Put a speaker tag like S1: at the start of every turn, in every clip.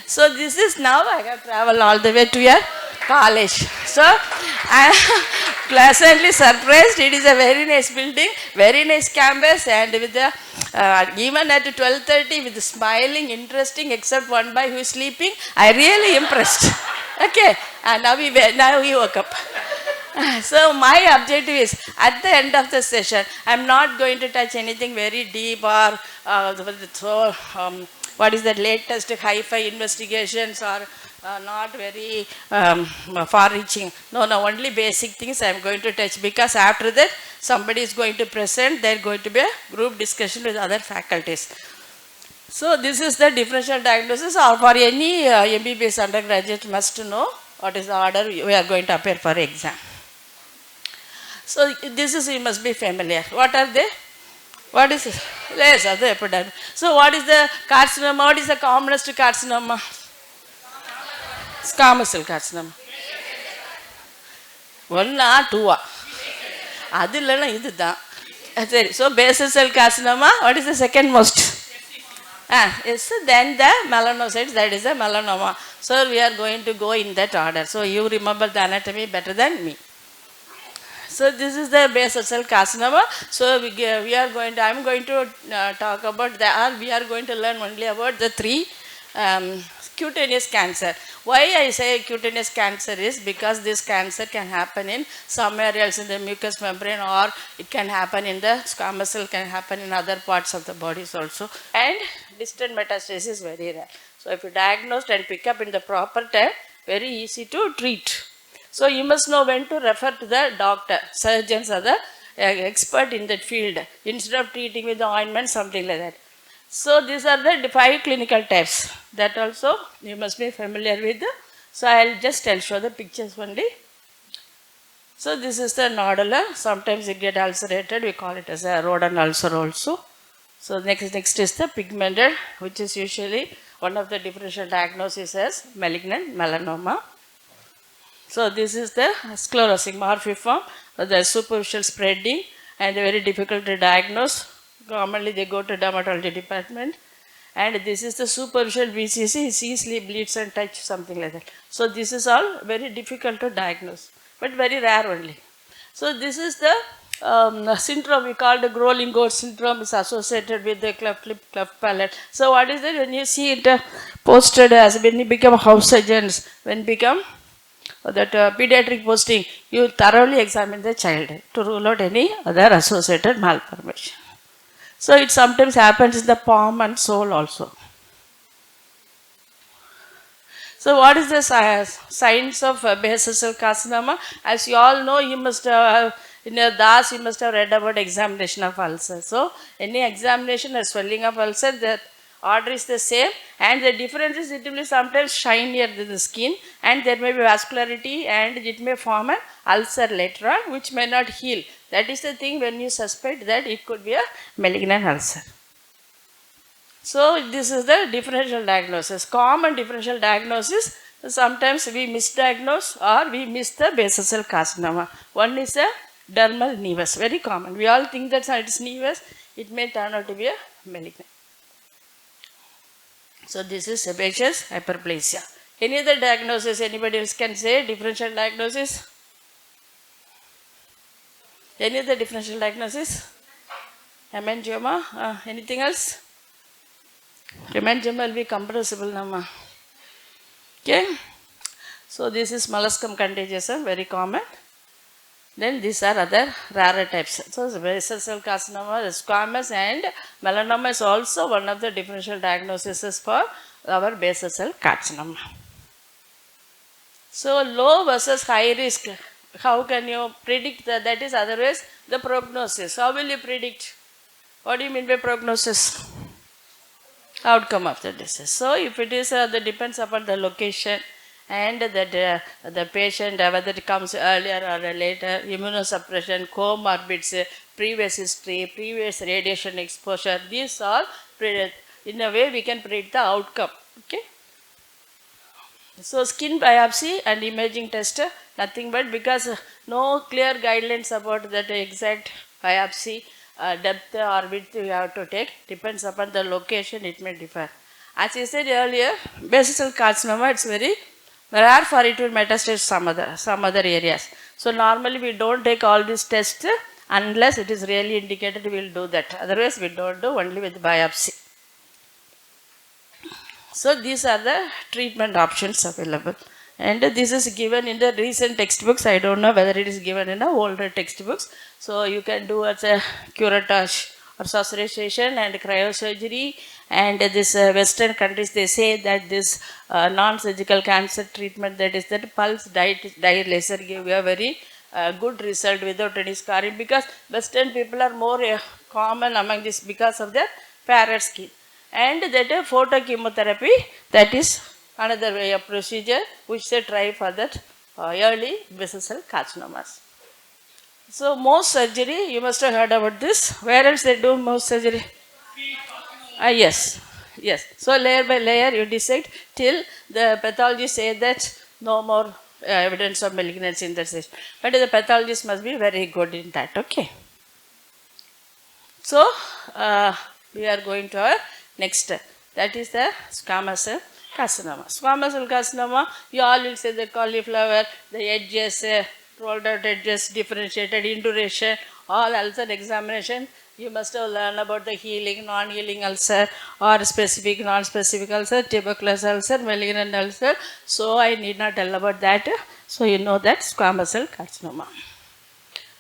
S1: So this is now I have traveled all the way to your college. So I am pleasantly surprised. It is a very nice building, very nice campus, and with the even at 12:30 with the smiling, interesting, except one boy who is sleeping. I really impressed. Okay, and now we woke up. So my objective is, at the end of the session, I am not going to touch anything very deep or what is the latest hi-fi investigations or not very far-reaching. No, only basic things I am going to touch, because after that somebody is going to present, there is going to be a group discussion with other faculties. So this is the differential diagnosis, or for any MBBS undergraduate must know what is the order we are going to appear for exam. So this is, you must be familiar. What are they? What is it? Yes, the epidermis. So what is the carcinoma? What is the commonest carcinoma? Squamous cell carcinoma. One or two. So basal cell carcinoma. What is the second most? Yes, then the melanocytes, that is the melanoma. So we are going to go in that order. So you remember the anatomy better than me. So this is the basal cell carcinoma. So we are going to, I am going to talk about we are going to learn only about the three cutaneous cancer. Why I say cutaneous cancer is because this cancer can happen in somewhere else in the mucous membrane, or it can happen in the squamous cell, can happen in other parts of the bodies also. And distant metastasis is very rare. So if you diagnose and pick up in the proper time, very easy to treat. So you must know when to refer to the doctor. Surgeons are the expert in that field. Instead of treating with the ointment, something like that. So these are the 5 clinical types. That also you must be familiar with. So I will just show the pictures only. So this is the nodular. Sometimes it gets ulcerated. We call it as a rodent ulcer also. So next is the pigmented, which is usually one of the differential diagnoses as malignant melanoma. So this is the sclerosing morphiform, the superficial spreading, and very difficult to diagnose. Commonly they go to dermatology department. And this is the superficial BCC, it easily bleeds and touch, something like that. So this is all very difficult to diagnose, but very rare only. So this is the syndrome we call the Grow-Lingard syndrome, is associated with the cleft lip, cleft palate. So what is that? When you see it posted as when you become house surgeons, when become that pediatric posting, you thoroughly examine the child to rule out any other associated malformation. So it sometimes happens in the palm and sole also. So what is the signs of basal cell carcinoma? As you all know, you must have, in your DAS, you must have read about examination of ulcer. So any examination or swelling of ulcer, that order is the same, and the difference is it will be sometimes shinier than the skin, and there may be vascularity, and it may form an ulcer later on, which may not heal. That is the thing when you suspect that it could be a malignant ulcer. So this is the differential diagnosis. Common differential diagnosis, sometimes we misdiagnose or we miss the basal cell carcinoma. One is a dermal nevus, very common. We all think that it is nevus, it may turn out to be a malignant. So this is sebaceous hyperplasia. Any other diagnosis anybody else can say? Differential diagnosis? Any other differential diagnosis? Hemangioma? Anything else? Hemangioma will be compressible nama. Okay. So this is molluscum contagiosum, very common. Then these are other rarer types. So basal cell carcinoma, squamous, and melanoma is also one of the differential diagnoses for our basal cell carcinoma. So low versus high risk, how can you predict that? That is otherwise the prognosis. How will you predict? What do you mean by prognosis? Outcome of the disease. So if it is, that depends upon the location, and that the patient, whether it comes earlier or later, immunosuppression, comorbids, previous history, previous radiation exposure, these all, in a way we can predict the outcome. Okay. So skin biopsy and imaging test, nothing but, because no clear guidelines about that exact biopsy depth or width you have to take, depends upon the location, it may differ. As I said earlier, basal cell carcinoma, it's very rare for it to metastasize some other areas. So normally we don't take all these tests unless it is really indicated, we will do that. Otherwise we don't do, only with biopsy. So these are the treatment options available. And this is given in the recent textbooks. I don't know whether it is given in the older textbooks. So you can do as a curettage or suturation and cryosurgery. And this Western countries, they say that this non-surgical cancer treatment, that is that pulse dye laser, give you a very good result without any scarring, because Western people are more common among this because of their fairer skin. And that photochemotherapy, that is another way of procedure which they try for that early basal cell carcinomas. So most surgery, you must have heard about this. Where else they do most surgery? Yes. So layer by layer you decide till the pathologist say that no more evidence of malignancy in that stage. But the pathologist must be very good in that. Okay. So we are going to our next step. That is the squamous cell carcinoma. Squamous cell carcinoma, you all will say the cauliflower, the edges, rolled out edges, differentiated induration, all ulcer examination. You must have learned about the healing, non-healing ulcer, or specific, non-specific ulcer, tuberculous ulcer, malignant ulcer. So I need not tell about that. So you know that squamous cell carcinoma.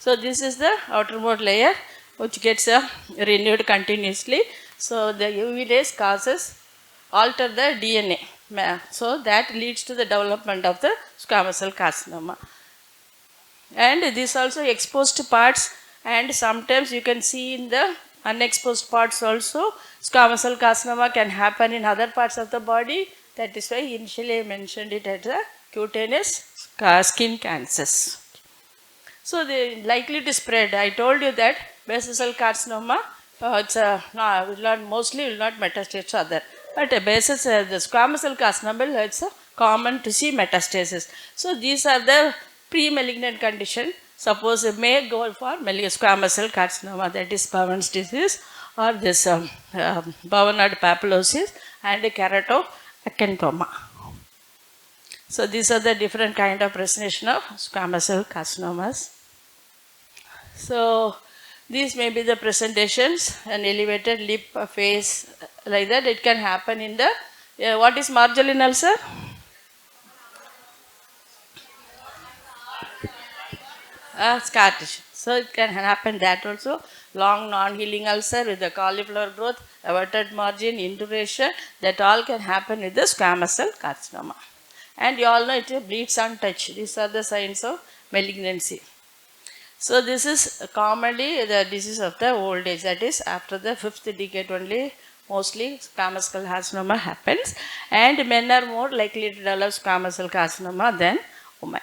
S1: So this is the outermost layer which gets renewed continuously. So the UV rays alter the DNA. So that leads to the development of the squamous cell carcinoma. And this also exposed parts, and sometimes you can see in the unexposed parts also squamous cell carcinoma can happen in other parts of the body. That is why initially I mentioned it as a cutaneous skin cancers. So they likely to spread. I told you that basal cell carcinoma, mostly will not metastasize other. But the squamous cell carcinoma, it's common to see metastasis. So these are the pre-malignant condition. Suppose it may go for squamous cell carcinoma, that is Bowen's disease, or this Bowenard papillosis and keratoacanthoma. So these are the different kind of presentation of squamous cell carcinomas. So these may be the presentations, an elevated lip, face, like that. It can happen in the, what is marginal ulcer? Scar tissue. So it can happen that also. Long non-healing ulcer with the cauliflower growth, averted margin, induration, that all can happen with the squamous cell carcinoma. And you all know it bleeds on touch. These are the signs of malignancy. So this is commonly the disease of the old age, that is after the 5th decade only mostly squamous cell carcinoma happens, and men are more likely to develop squamous cell carcinoma than women.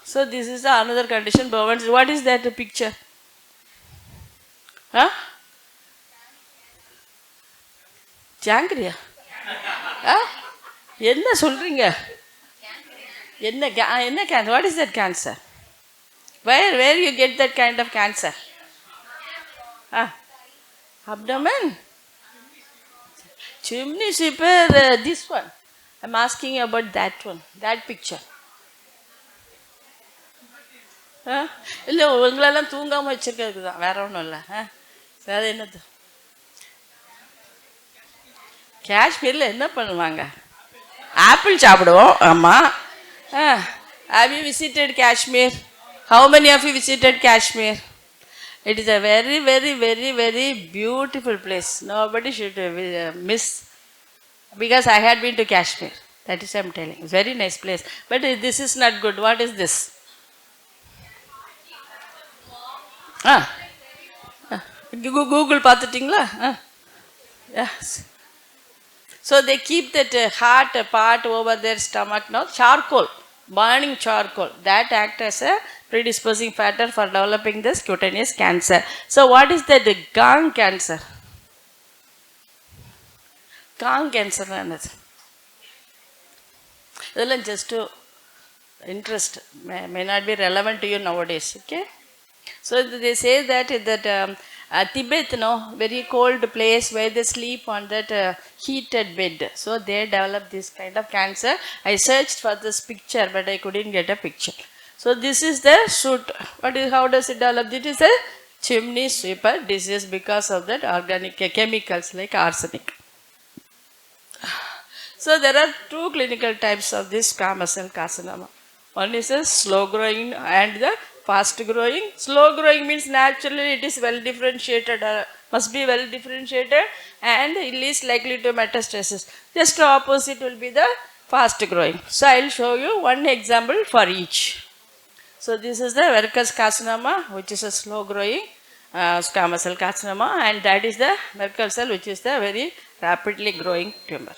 S1: So this is another condition, Bowen's. What is that picture? Huh? Jangria? என்ன சொல்றீங்க? என்ன cancer? What is that cancer? Where you get that kind of cancer? Abdomen? Chimney sweeper, this one. I'm asking you about that one, that picture. இல்லை உங்களெல்லாம் தூங்காமல் வச்சுருக்கிறது தான், வேற ஒன்றும் இல்லை. அது என்னது? காஷ்மீரில் என்ன பண்ணுவாங்க? ஆப்பிள் சாப்பிடுவோம். ஆமாம். Have you visited Kashmir? How many of you visited Kashmir? It is a very, very, very, very beautiful place. Nobody should miss, because I had been to Kashmir. That is I'm telling. It's a very nice place. But this is not good. What is this? Google பார்த்துட்டிங்களா? Yes. So they keep that heart part over their stomach now. Charcoal, burning charcoal, that acts as a predisposing factor for developing this cutaneous cancer. So what is that? The gang cancer. Gang cancer another. Idella just to interest, may not be relevant to you nowadays. Okay. So they say that Tibet, no, very cold place where they sleep on that heated bed. So they developed this kind of cancer. I searched for this picture, but I couldn't get a picture. So this is the shoot. How does it develop? It is a chimney sweeper disease because of that organic chemicals like arsenic. So there are two clinical types of this squamous cell carcinoma. One is a slow growing and the fast growing. Slow growing means naturally it is well differentiated, must be well differentiated and it is likely to metastasis. Just the opposite will be the fast growing. So I will show you one example for each. So this is the verrucous carcinoma, which is a slow growing squamous cell carcinoma, and that is the Merkel cell, which is the very rapidly growing tumor.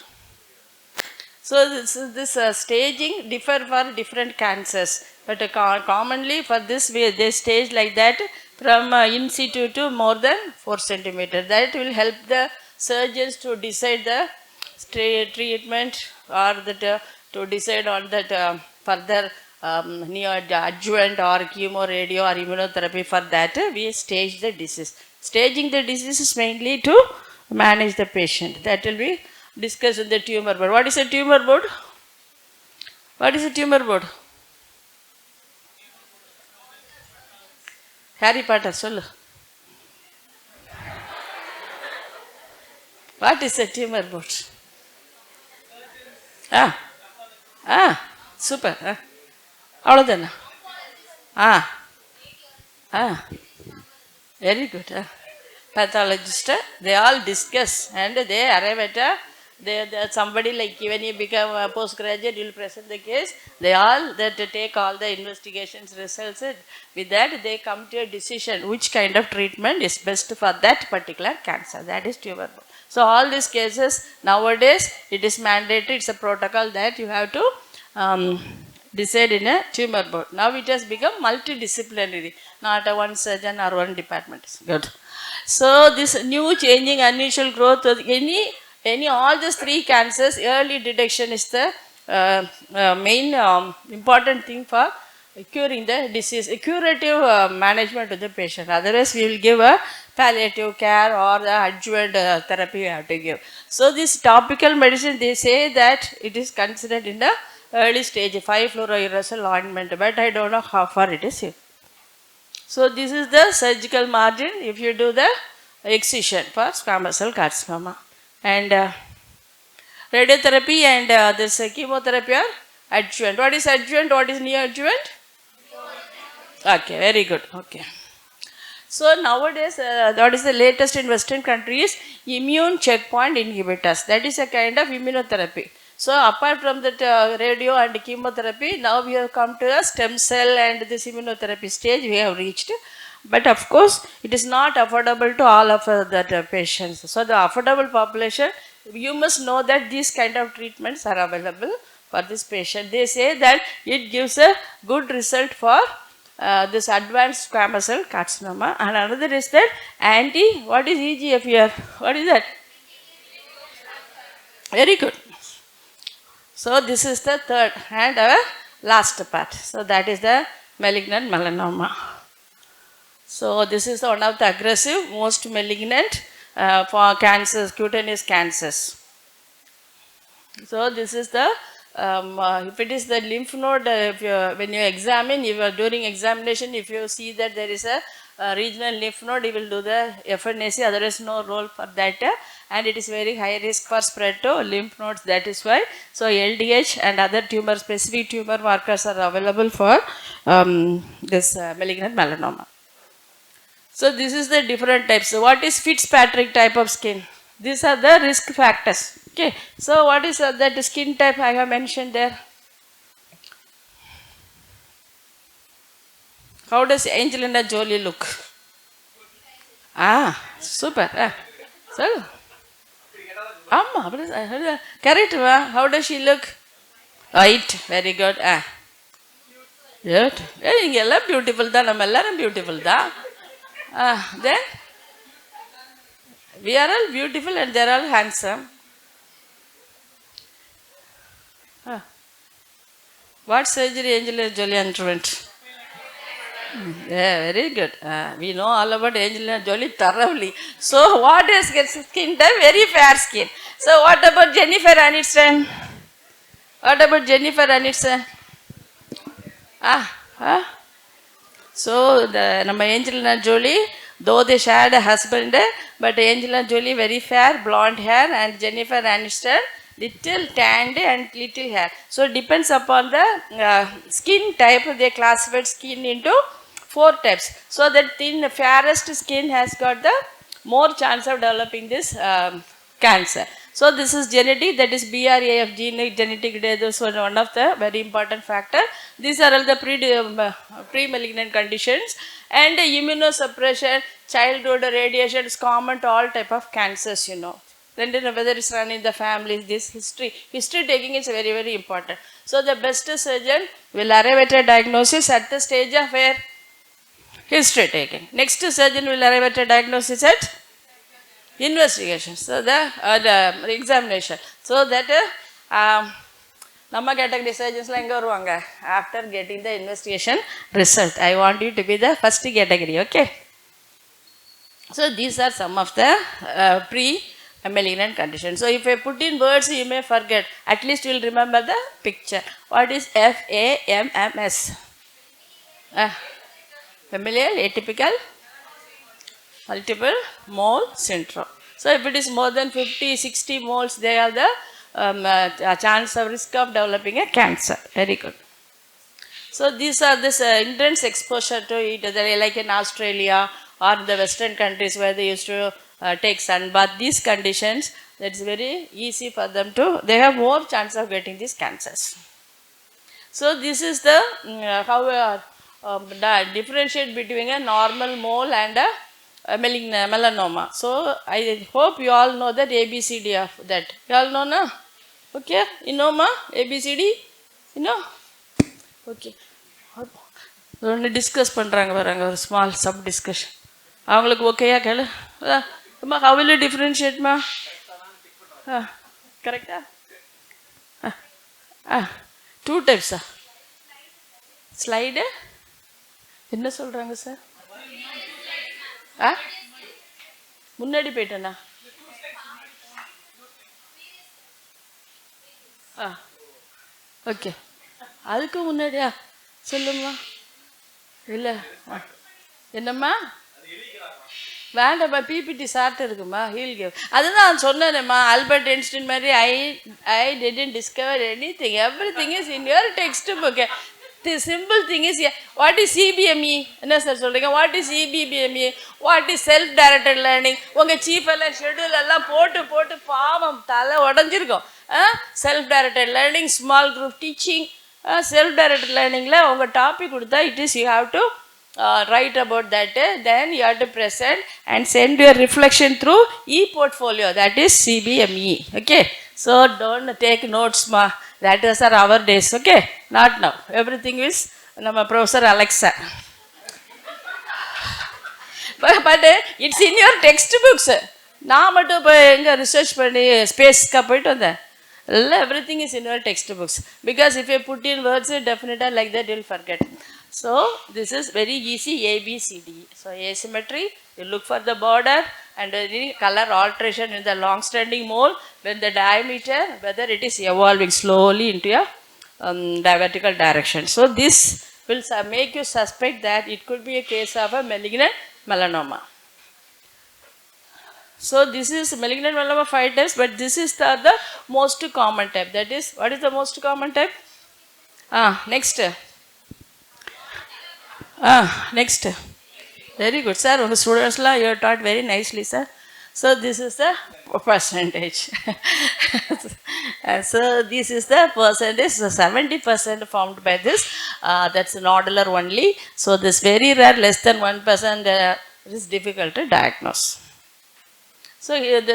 S1: So this staging differ for different cancers, but commonly for this they stage like that from in situ to more than 4 centimeters. That will help the surgeons to decide the treatment or that to decide on that further neoadjuvant or chemo, radio or immunotherapy. For that we stage the disease. Staging the disease is mainly to manage the patient. That will be discussed in the tumor board. What is a tumor board? What is a tumor board? Harry Potter, sollu. What is a tumor board? Super. Avladana. Very good. Pathologist, they all discuss and they arrive at somebody like when you become a postgraduate, you will present the case. They all that take all the investigations results. With that, they come to a decision which kind of treatment is best for that particular cancer. That is tumor board. So all these cases nowadays it is mandatory. It's a protocol that you have to decide in a tumor board. Now it has become multidisciplinary, not a one surgeon or one department. Good. So this new changing unusual growth, all these three cancers, early detection is the main important thing for curing the disease, curative management of the patient. Otherwise we will give a palliative care or the adjuvant therapy we have to give. So this topical medicine, they say that it is considered in the early stage 5-fluorouracil ointment, but I don't know how far it is here. So this is the surgical margin if you do the excision for squamous cell carcinoma. And radiotherapy and this chemotherapy are adjuvant. What is adjuvant? What is neoadjuvant? Okay, very good. Okay. So nowadays, what is the latest in Western countries? Immune checkpoint inhibitors. That is a kind of immunotherapy. So apart from that radio and chemotherapy, now we have come to a stem cell and this immunotherapy stage we have reached. But of course, it is not affordable to all of the patients. So the affordable population, you must know that these kind of treatments are available for this patient. They say that it gives a good result for this advanced squamous cell carcinoma. And another is that what is EGF here? What is that? Very good. So this is the third and our last part. So that is the malignant melanoma. So this is one of the aggressive, most malignant for cancers, cutaneous cancers. So this is the, if it is the lymph node, when you examine, during examination, if you see that there is a regional lymph node, you will do the FNAC, otherwise no role for that. And it is very high risk for spread to lymph nodes, that is why. So LDH and other tumor, specific tumor markers are available for this malignant melanoma. So this is the different types. So what is Fitzpatrick type of skin? These are the risk factors. Okay. So what is that skin type I have mentioned there? How does Angelina Jolie look? Super. So, correct. How does she look? White. Very good. Good. Beautiful. Beautiful. Then we are all beautiful and they are all handsome. What surgery Angelina Jolie underwent? Yeah, very good. We know all about Angelina Jolie thoroughly. So, what is skin type? Very fair skin. So, what about Jennifer Aniston? What about Jennifer Aniston? Ah, ah. So, the number Angelina Jolie, though they shared a husband, but Angelina Jolie very fair, blonde hair, and Jennifer Aniston little tanned and little hair. So, it depends upon the skin type. They classified skin into 4 types. So, that thin, fairest skin has got the more chance of developing this cancer. So this is genetic, that is BRAF gene, genetic death, so one of the very important factor. These are all the pre-malignant conditions, and immunosuppression, childhood radiation is common to all type of cancers, you know. Then whether it's run in the family, this history taking is very, very important. So the best surgeon will arrive at a diagnosis at the stage of where history taking. Next surgeon will arrive at a diagnosis at investigation. So the examination. So that நம்ம category சர்ஜன்ஸ்லாம் எங்கே வருவாங்க after getting the investigation result. I want you to be the first category. Okay. So these are some of the pre malignant condition. So if I put in words you may forget, at least you will remember the picture. What is FAMMS? Familial atypical multiple mole syndrome. So if it is more than 50-60 moles, they have the chance of risk of developing a cancer. Very good. So these are this intense exposure to it, like in Australia or the Western countries where they used to take sun bath. These conditions, that's very easy for them to, they have more chance of getting these cancers. So this is the how differentiate between a normal mole and a melanoma. So I hope you all know that ABCD of that. You all know, no? Okay, you know ma ABCD, you know? Okay. ஒன்று discuss பண்ணுறாங்க வராங்க, ஒரு small sub discussion. அவங்களுக்கு ஓகேயா கேளு. அம்மா how will you differentiate ma? கரெக்டா? 2 types. Slide என்ன சொல்கிறாங்க சார்? முன்னாடி போயிட்டேண்ணா. ஓகே, அதுக்கு முன்னாடியா சொல்லுமா? இல்லை என்னம்மா வேண்டாம்மா, பிபிடி சார்ட்டு இருக்குமா, ஹீல் கேவ். அதுதான் சொன்னேன்மா, ஆல்பர்ட் ஐன்ஸ்டீன் மாதிரி I didn't discover anything, everything is in your textbook. The simple thing is what is CBME? என்ன சார் சொல்கிறீங்க? What is CBPME? What is self directed learning? உங்கள் chief எல்லாம் schedule எல்லாம் போட்டு பாவம் தலை உடஞ்சிருக்கும். Self directed learning, small group teaching. Self directed லேர்னிங்கில் உங்கள் டாபிக் கொடுத்தா it is you have to write about that, then you have to present and send your reflection through e-portfolio, that is CBME. Okay, so don't take notes ma, that is our days. Okay, not now, everything is nama Professor Alexa. But it's in your textbooks. நான் மட்டும் இப்போ எங்கே research பண்ணி ஸ்பேஸ்க்காக போயிட்டு வந்தேன். Everything is in your textbooks, because if you put in words definitely like that you'll forget. So this is very easy, ABCD. So asymmetry, you look for the border and any color alteration in the long standing mole, when the diameter, whether it is evolving slowly into a vertical direction. So this will make you suspect that it could be a case of a malignant melanoma. So this is malignant melanoma 5 types, but this is the most common type. That is, what is the most common type? Next. Next. Very good, sir. Students, you are taught very nicely, sir. So this is the percentage. So this is the percentage. So 70% formed by this. That's nodular only. So this very rare, less than 1%, is difficult to diagnose. So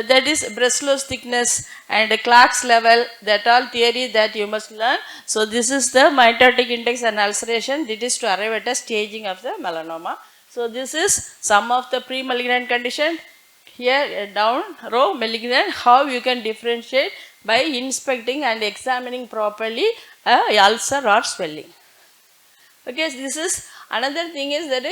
S1: that is Breslow's thickness and Clark's level, that all theory that you must learn. So this is the mitotic index and ulceration. This is to arrive at a staging of the melanoma. So this is some of the pre-malignant condition. Here down row malignant, how you can differentiate by inspecting and examining properly ulcer or swelling. Okay, so this is Another thing is that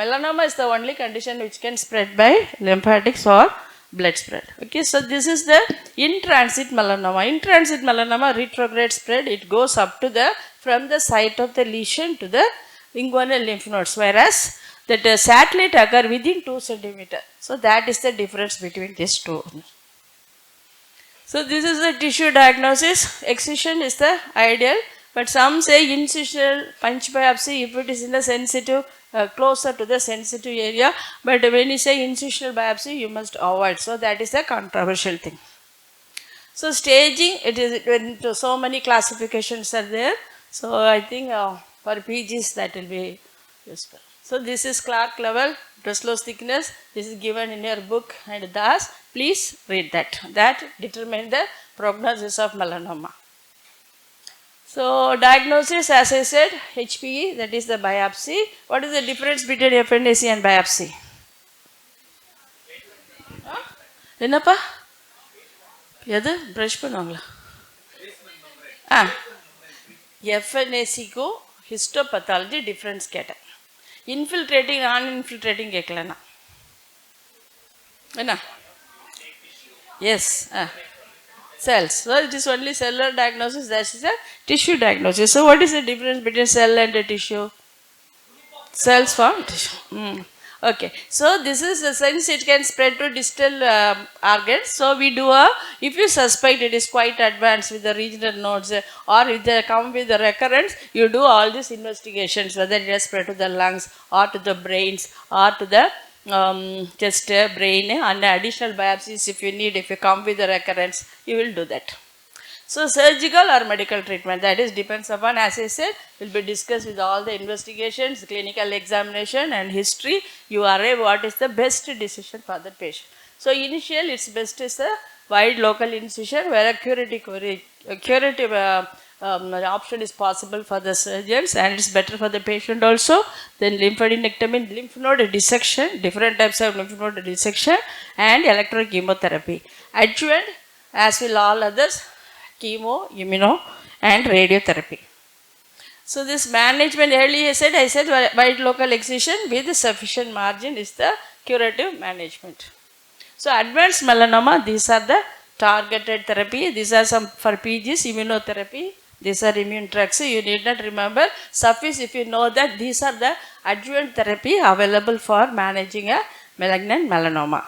S1: melanoma is the only condition which can spread by lymphatics or blood spread. Okay, so this is the in-transit melanoma. In-transit melanoma, retrograde spread, it goes up to from the site of the lesion to the inguinal lymph nodes, whereas that satellite occur within 2 centimeter. So that is the difference between these two. So this is the tissue diagnosis. Excision is the ideal, but some say incisional punch biopsy if it is in the sensitive, closer to the sensitive area. But when you say incisional biopsy, you must avoid. So that is the controversial thing. So staging, it is so many classifications are there. So I think for PGs that will be useful. So this is Clark level, Breslow's thickness. This is given in your book and thus please read that. That determines the prognosis of melanoma. So diagnosis, as I said, HPE, that is the biopsy. What is the difference between FNAC and biopsy? Enappa? Yadu brush பண்ணுவாங்களா? FNAC க்கு histopathology difference கேட்டேன். Infiltrating, non-infiltrating கேட்கலனா? என்ன? Yes. Cells. So it is only cellular diagnosis, that is a tissue diagnosis. So what is the difference between cell and a tissue? Cells form tissue. Okay, so this is since it can spread to distal organs. So we do if you suspect it is quite advanced with the regional nodes or if they come with the recurrence, you do all these investigations, whether it has spread to the lungs or to the brains or to the chest, brain, and additional biopsies if you need. If you come with the recurrence, you will do that. So surgical or medical treatment, that is depends upon, as I said, will be discussed with all the investigations, clinical examination and history. You arrive what is the best decision for the patient. So initial, its best is a wide local incision where a curative option is possible for the surgeons and it's better for the patient also. Then lymphadenectomy, lymph node dissection, different types of lymph node dissection, and electrochemotherapy. Adjuvant, as will all others, chemo, immuno, and radiotherapy. So this management, earlier I said wide local excision with sufficient margin is the curative management. So advanced melanoma, these are the targeted therapy. These are some for PGs, immunotherapy. These are immune drugs. You need not remember. Suffice if you know that these are the adjuvant therapy available for managing a malignant melanoma.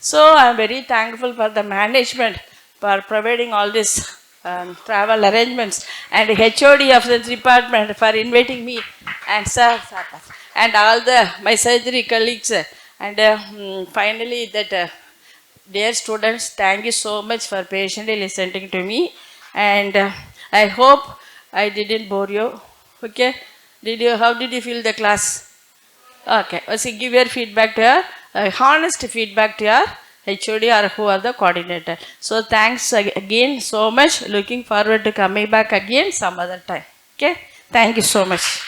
S1: So I am very thankful for the management for providing all these travel arrangements and HOD of the department for inviting me and sir and all my surgery colleagues and finally that dear students, thank you so much for patiently listening to me and I hope I didn't bore you. Okay, how did you feel the class? Okay, so give your feedback to your honest feedback to your HOD or who are the coordinator. So thanks again so much. Looking forward to coming back again some other time. Okay. Thank you so much.